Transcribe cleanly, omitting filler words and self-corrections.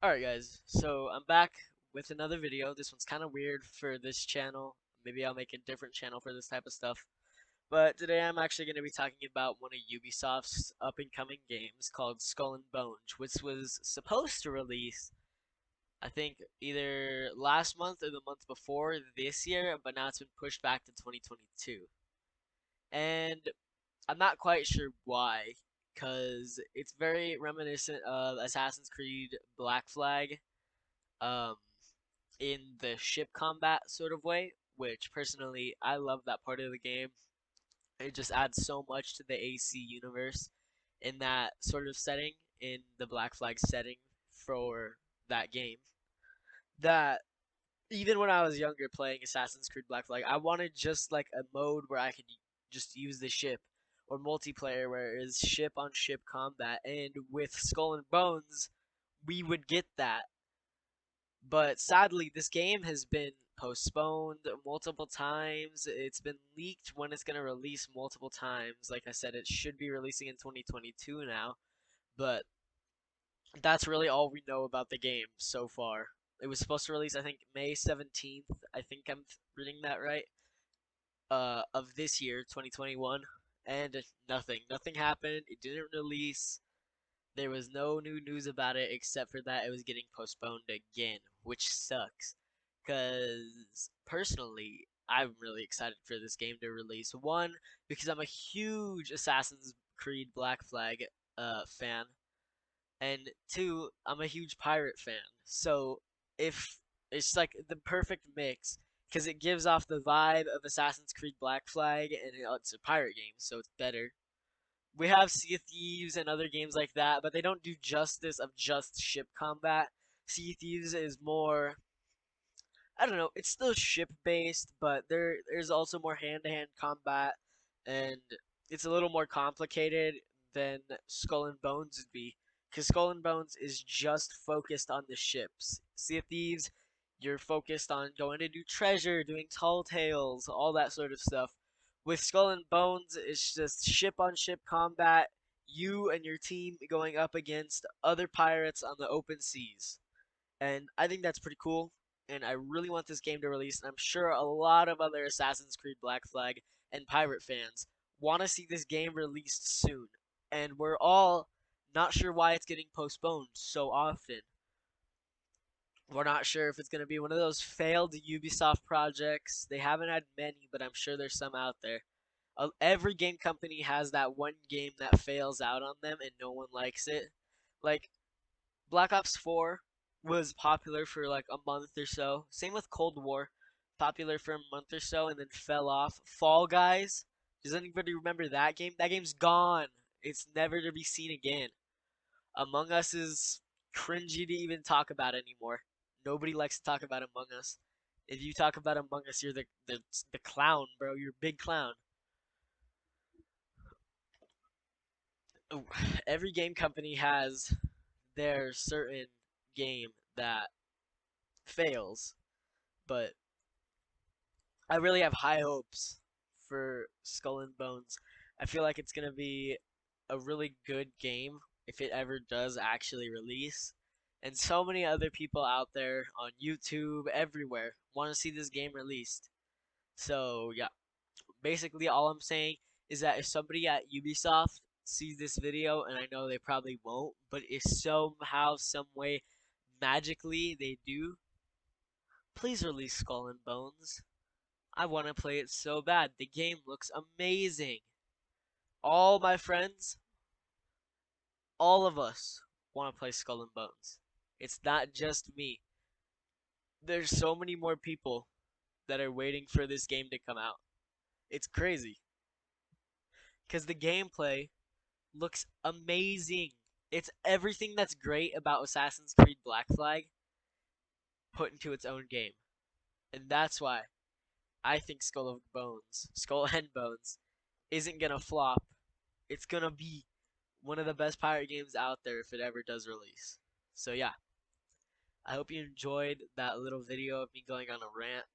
Alright guys, so I'm back with another video. This one's kind of weird for this channel. Maybe I'll make a different channel for this type of stuff. But today I'm actually going to be talking about one of Ubisoft's up-and-coming games called Skull and Bones, which was supposed to release, I think, either last month or the month before this year, but now it's been pushed back to 2022. And I'm not quite sure why, because it's very reminiscent of Assassin's Creed Black Flag. Um, in the ship combat sort of way, which personally I love that part of the game. It just adds so much to the AC universe in that sort of setting, in the Black Flag setting for that game. That even when I was younger playing Assassin's Creed Black Flag, I wanted just like a mode where I could just use the ship, or multiplayer where it is ship on ship combat. And with Skull and Bones, we would get that. But sadly, this game has been postponed multiple times. It's been leaked when it's going to release multiple times. Like I said, it should be releasing in 2022 now. But that's really all we know about the game so far. It was supposed to release, I think, May 17th. I think I'm reading that right. Of this year, 2021. And nothing. Nothing happened. It didn't release. There was no new news about it except for that it was getting postponed again, which sucks. Because personally, I'm really excited for this game to release. One, because I'm a huge Assassin's Creed Black Flag fan, and two, I'm a huge pirate fan. So if it's like the perfect mix, because it gives off the vibe of Assassin's Creed Black Flag, and it's a pirate game, so it's better. We have Sea of Thieves and other games like that, but they don't do justice of just ship combat. Sea of Thieves is more, I don't know, it's still ship based, but there's also more hand to hand combat, and it's a little more complicated than Skull and Bones would be, because Skull and Bones is just focused on the ships. Sea of Thieves, you're focused on going to do treasure, doing tall tales, all that sort of stuff. With Skull and Bones, it's just ship on ship combat, you and your team going up against other pirates on the open seas. And I think that's pretty cool. And I really want this game to release. And I'm sure a lot of other Assassin's Creed Black Flag and pirate fans want to see this game released soon. And we're all not sure why it's getting postponed so often. We're not sure if it's going to be one of those failed Ubisoft projects. They haven't had many, but I'm sure there's some out there. Every game company has that one game that fails out on them and no one likes it. Like Black Ops 4 was popular for like a month or so. Same with Cold War, popular for a month or so and then fell off. Fall Guys, does anybody remember that game? That game's gone. It's never to be seen again. Among Us is cringy to even talk about anymore. Nobody likes to talk about Among Us. If you talk about Among Us, you're the clown, bro. You're a big clown. Every game company has their certain game that fails, but I really have high hopes for Skull and Bones. I feel like it's gonna be a really good game if it ever does actually release. And so many other people out there on YouTube, everywhere, want to see this game released. So yeah, basically all I'm saying is that if somebody at Ubisoft sees this video, and I know they probably won't, but if somehow, some way, magically they do, please release Skull and Bones. I want to play it so bad. The game looks amazing. All my friends, all of us want to play Skull and Bones. It's not just me. There's so many more people that are waiting for this game to come out. It's crazy because the gameplay looks amazing. It's everything that's great about Assassin's Creed Black Flag put into its own game. And that's why I think Skull and Bones isn't going to flop. It's going to be one of the best pirate games out there if it ever does release. So yeah, I hope you enjoyed that little video of me going on a rant.